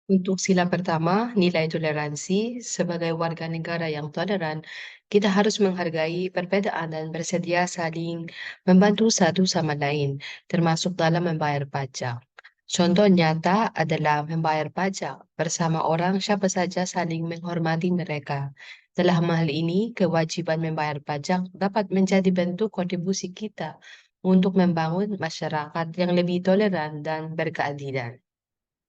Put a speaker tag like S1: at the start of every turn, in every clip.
S1: Untuk sila pertama, nilai toleransi. Sebagai warga negara yang toleran, kita harus menghargai perbedaan dan bersedia saling membantu satu sama lain, termasuk dalam membayar pajak. Contoh nyata adalah membayar pajak bersama orang siapa saja saling menghormati mereka. Dalam hal ini, kewajiban membayar pajak dapat menjadi bentuk kontribusi kita untuk membangun masyarakat yang lebih toleran dan berkeadilan.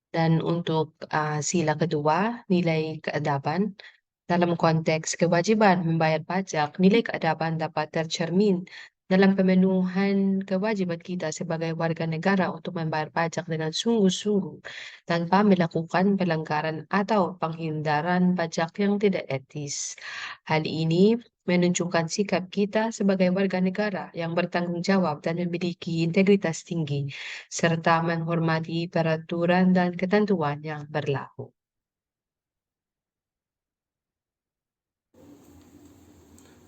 S1: Dan untuk sila kedua, nilai keadaban. Dalam konteks kewajiban membayar pajak, nilai keadaban dapat tercermin dalam pemenuhan kewajiban kita sebagai warga negara untuk membayar pajak dengan sungguh-sungguh tanpa melakukan pelanggaran atau penghindaran pajak yang tidak etis. Hal ini menunjukkan sikap kita sebagai warga negara yang bertanggung jawab dan memiliki integritas tinggi, serta menghormati peraturan dan ketentuan yang berlaku.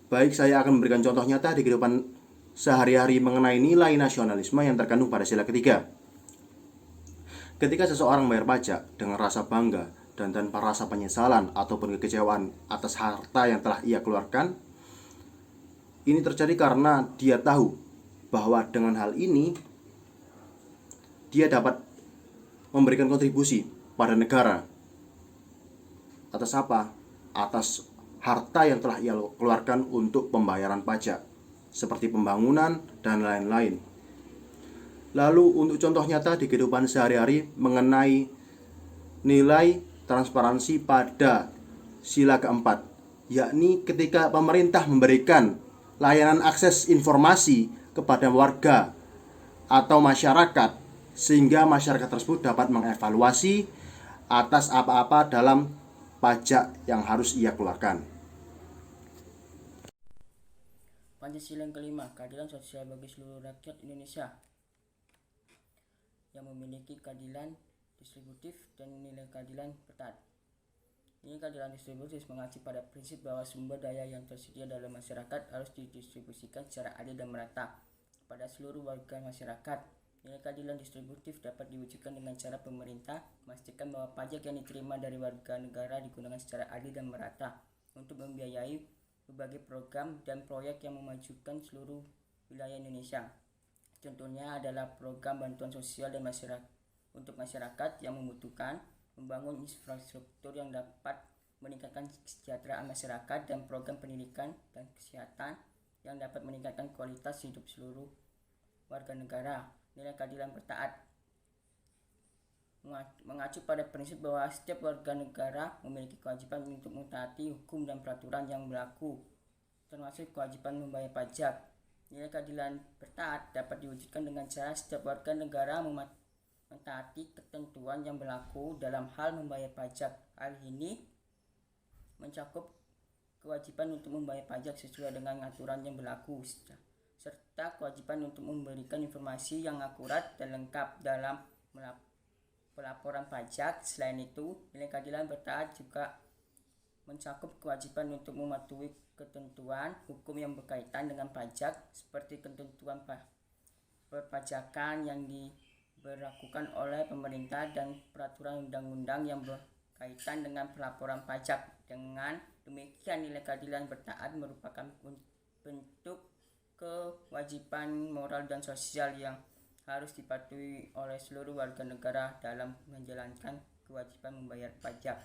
S2: Baik, saya akan memberikan contoh nyata di kehidupan sehari-hari mengenai nilai nasionalisme yang terkandung pada sila ketiga. Ketika seseorang membayar pajak dengan rasa bangga dan tanpa rasa penyesalan ataupun kekecewaan atas harta yang telah ia keluarkan, ini terjadi karena dia tahu bahwa dengan hal ini dia dapat memberikan kontribusi pada negara. Atas apa? Atas harta yang telah ia keluarkan untuk pembayaran pajak, seperti pembangunan dan lain-lain. Lalu untuk contoh nyata di kehidupan sehari-hari mengenai nilai transparansi pada sila keempat, yakni ketika pemerintah memberikan layanan akses informasi kepada warga atau masyarakat, sehingga masyarakat tersebut dapat mengevaluasi atas apa-apa dalam pajak yang harus ia keluarkan.
S3: Pancasila yang kelima, keadilan sosial bagi seluruh rakyat Indonesia yang memiliki keadilan distributif dan nilai keadilan bertahap. Nilai keadilan distributif mengacu pada prinsip bahwa sumber daya yang tersedia dalam masyarakat harus didistribusikan secara adil dan merata pada seluruh warga masyarakat. Nilai keadilan distributif dapat diwujudkan dengan cara pemerintah memastikan bahwa pajak yang diterima dari warga negara digunakan secara adil dan merata untuk membiayai berbagai program dan proyek yang memajukan seluruh wilayah Indonesia. Contohnya adalah program bantuan sosial dan untuk masyarakat yang membutuhkan, membangun infrastruktur yang dapat meningkatkan kesejahteraan masyarakat, dan program pendidikan dan kesehatan yang dapat meningkatkan kualitas hidup seluruh warga negara. Nilai keadilan bertaat mengacu pada prinsip bahwa setiap warga negara memiliki kewajiban untuk mentaati hukum dan peraturan yang berlaku, termasuk kewajiban membayar pajak. Nilai keadilan bertaat dapat diwujudkan dengan cara setiap warga negara mentaati ketentuan yang berlaku dalam hal membayar pajak. Hal ini mencakup kewajiban untuk membayar pajak sesuai dengan aturan yang berlaku, serta kewajiban untuk memberikan informasi yang akurat dan lengkap dalam pelaporan pajak. Selain itu, nilai keadilan bertaat juga mencakup kewajiban untuk mematuhi ketentuan hukum yang berkaitan dengan pajak, seperti ketentuan perpajakan yang diberlakukan oleh pemerintah dan peraturan undang-undang yang berkaitan dengan pelaporan pajak. Dengan demikian, nilai keadilan bertaat merupakan bentuk kewajiban moral dan sosial yang harus dipatuhi oleh seluruh warga negara dalam menjalankan kewajiban membayar pajak.